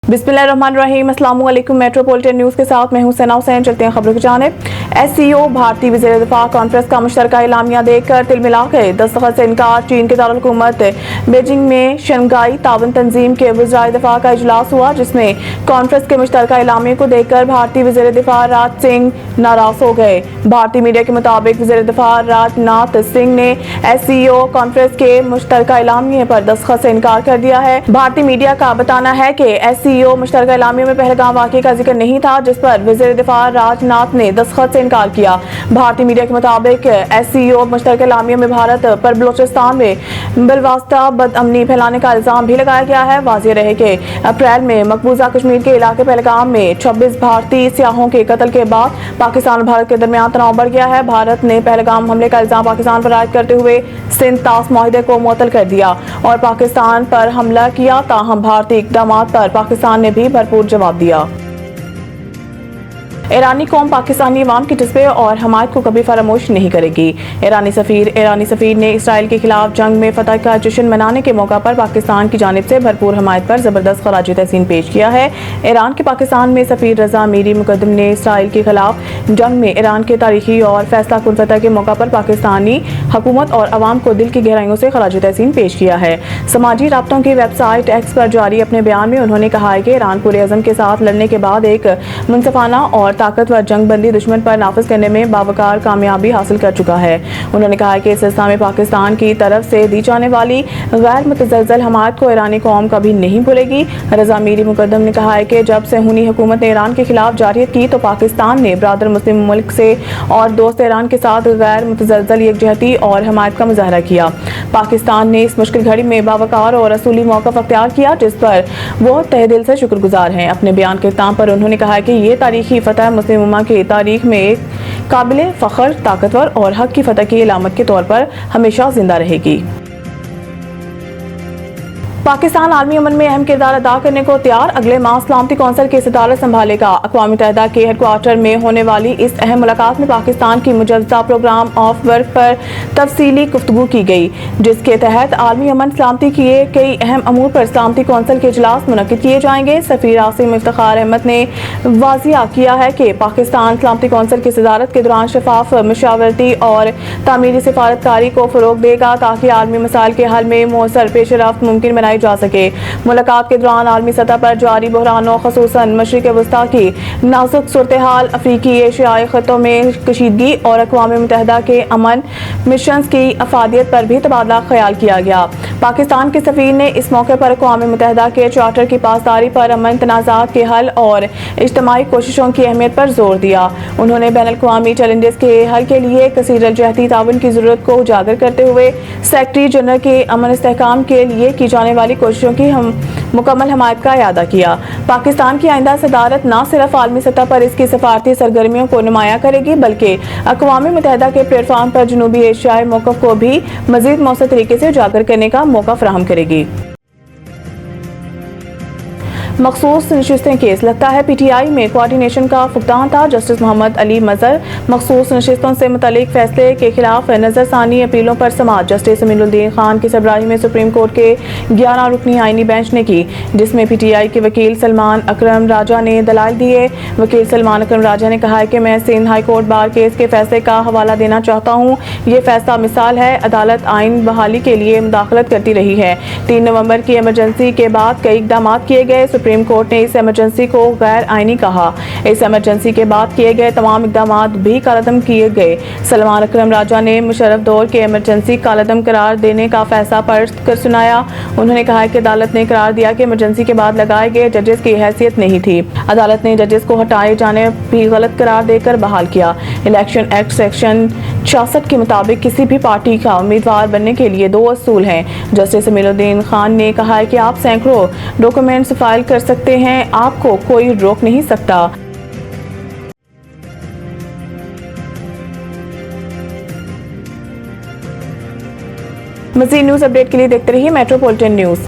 बिस्मिल्लाहिर्रहमानिर्रहीम। अस्सलाम वालेकुम। मेट्रोपॉलिटन न्यूज़ के साथ मैं हूं सना हुसैन। चलते हैं खबरों की जानिब। SCO भारतीय वज़ीर दिफा कॉन्फ्रेंस का मुश्तरका एलामिया देखकर तिलमिला गए। दस्तखत से इनकार। चीन के दारुल-हुकूमत बीजिंग में शंघाई ताउन तंजीम के वज़राए दिफा का इजलास हुआ, जिसमें कॉन्फ्रेंस के मुश्तरका एलामिया को देखकर भारतीय वज़ीर दिफा राजनाथ सिंह नाराज हो गए। भारतीय मीडिया के मुताबिक वज़ीर दिफा राजनाथ सिंह ने SCO कॉन्फ्रेंस के मुश्तरका एलामिया पर दस्तखत से इनकार कर दिया है। भारतीय मीडिया का बताना है कि SCO मुश्तरका एलामिया में पहलगाम वाक़े का जिक्र नहीं था, जिस पर वज़ीर दिफा राजनाथ ने दस्तखत से इनकार किया। भारतीय मीडिया के मुताबिक SCO मुश्तरका एलामिया में भारत पर बलोचिस्तान में बिलवास्ता बदअमनी फैलाने का इल्जाम भी लगाया गया है। वाज़ेह रहे कि अप्रैल में मकबूजा कश्मीर के इलाके पहलगाम में 26 भारतीय सियाहों के कत्ल के बाद पाकिस्तान और भारत के दरमियान तनाव बढ़ गया है। भारत ने पहलगाम हमले का इल्जाम पाकिस्तान पर आयद करते हुए सिंध तास मुआहदे को मुअत्तल कर दिया और पाकिस्तान पर हमला किया। ताहम भारतीय इक़दामात पर पाकिस्तान ने भी भरपूर जवाब दिया। ईरानी कौम पाकिस्तानी अवाम के जज्बे और हमायत को कभी फरामोश नहीं करेगी। ईरानी सफीर ने इसराइल के खिलाफ जंग में फतह का जश्न मनाने के मौका पर पाकिस्तान की जानिब से भरपूर हमायत पर ज़बरदस्त खराज तहसीन पेश किया है। ईरान के पाकिस्तान में सफीर रजा मीरी मुकद्दम ने इसराइल के खिलाफ जंग में ईरान के तारीखी और फैसला कुन फतह के मौका पर पाकिस्तानी हुकूमत और अवाम को दिल की गहराइयों से खराज तहसीन पेश किया है। समाजी राब्तों की वेबसाइट एक्स पर जारी अपने बयान में उन्होंने कहा है कि ईरान पूरे अज़म के साथ लड़ने के बाद एक मुनसफाना और ताकतवर जंग बंदी दुश्मन पर नाफिज करने में बावकार कामयाबी हासिल कर चुका है। उन्होंने कहा कि इस सिलसिले में पाकिस्तान की तरफ से दी जाने वाली गैर मुतज़लज़ल हमायत को ईरानी कौम कभी नहीं भूलेगी। रजा मीरी मुकद्दम ने कहा है कि जब सुन्नी हुकूमत ने ईरान के खिलाफ जारियत की तो पाकिस्तान ने ब्रादर मुस्लिम मुल्क से और दोस्त ईरान के साथ गैर मुतज़लज़ल यकजहती और हमायत का मुजाहरा किया। पाकिस्तान ने इस मुश्किल घड़ी में बावकार और असूली मौक़िफ़ अख्तियार किया, जिस पर वो तहे दिल से शुक्रगुजार हैं। अपने बयान के इख्तिताम पर उन्होंने कहा कि ये तारीखी फतह मुस्लिम उम्मा की तारीख में एक काबिल फ़ख्र, ताकतवर और हक की फतह की अलामत के तौर पर हमेशा जिंदा रहेगी। पाकिस्तान आलमी अमन में अहम किरदार अदा करने को तैयार। अगले माह सलामती कौंसिल की सदारत संभालेगा। अक़वाम मुत्तहिदा के हेडक्वार्टर में होने वाली इस अहम मुलाकात में पाकिस्तान की मुजव्वज़ा प्रोग्राम ऑफ वर्क पर तफसीली गुफ्तगू की गई, जिसके तहत आलमी अमन सलामती के कई अहम अमूर पर सलामती कौंसिल के इजलास मुनक़िद किए जाएंगे। सफ़ीर आसिम इफ्तिखार अहमद ने वाज़िया किया है कि पाकिस्तान सलामती कौंसिल की सदारत के दौरान शफाफ मशावरती और तामीरी सिफारतकारी को फ़रोग़ देगा, ताकि आलमी मसाइल के हल में मौसर पेश रफ्त मुमकिन बनाई जा सके। मुलाकात के दौरान आलमी सतह पर जारी बहरानों, ख़ुसूसन मशरिक़ वस्ता की नाजुक सूरत हाल, अफ्रीकी एशियाई खित्तों में कशीदगी और अक़वाम मुत्तहिदा के अमन मिशन की अफादियत पर भी तबादला ख्याल किया गया। पाकिस्तान के सफ़ीर ने इस मौके पर अक़वाम मुत्तहिदा के चार्टर की पासदारी पर, अमन तनाज़ात के हल और इज्तिमाई कोशिशों की अहमियत पर जोर दिया। उन्होंने बैनुल-अक़वामी चैलेंजेस के हल के लिए कसीर-अल-जहती ताउन की ज़रूरत को उजागर करते हुए सेक्रेटरी जनरल के अमन इस्तेहकाम के लिए की जाने वाली कोशिशों की मुकम्मल हमायत का इयादा किया। पाकिस्तान की आइंदा सदारत न सिर्फ आलमी सतह पर इसकी सफारती सरगर्मियों को नुमाया करेगी, बल्कि अक़वाम मुत्तहिदा के प्लेटफार्म पर जनूबी एशियाई मौक़िफ़ को भी मज़ीद मौसर तरीके से उजागर करने का मौका फराहम करेगी। मखसूस नशिस्तें केस। लगता है PTI में कोऑर्डिनेशन का फुकदान था। जस्टिस मोहम्मद अली मज़हर मखसूस नशिस्तों से मुतल्लिक फैसले के खिलाफ नज़रसानी अपीलों पर समाअत जस्टिस अमीनुद्दीन खान की सरबराही में सुप्रीम कोर्ट के 11 रुकनी आईनी बेंच ने की, जिसमें PTI के वकील सलमान अकरम राजा ने दलाइल दिए। वकील सलमान अकरम राजा ने कहा है कि मैं Sindh high court bar case के फैसले का हवाला देना चाहता हूँ। ये फैसला मिसाल है, अदालत आइन बहाली के लिए मुदाखलत करती रही है। 3 नवंबर की एमरजेंसी के बाद कई इक़दाम किए गए। सुप्रीम कोर्ट ने इस एमरजेंसी को गैर आईनी कहा। इस एमरजेंसी के बाद किए गए तमाम इक़दाम भी कालअदम किए गए। सलमान अकरम राजा ने मुशर्रफ दौर के एमरजेंसी कालअदम करार देने का फैसला पढ़ कर सुनाया। उन्होंने कहा कि अदालत ने करार दिया कि एमरजेंसी के बाद लगाए गए जजेस की हैसियत नहीं थी। अदालत ने जजेस को हटाए जाने भी गलत करार देकर बहाल किया। इलेक्शन एक्ट सेक्शन 66 के मुताबिक किसी भी पार्टी का उम्मीदवार बनने के लिए 2 असूल हैं। जस्टिस अमीनुद्दीन खान ने कहा है कि आप सैकड़ों डॉक्यूमेंट्स फाइल कर सकते हैं, आपको कोई रोक नहीं सकता। मज़ीद न्यूज़ अपडेट के लिए देखते रहिए मेट्रोपॉलिटन न्यूज़।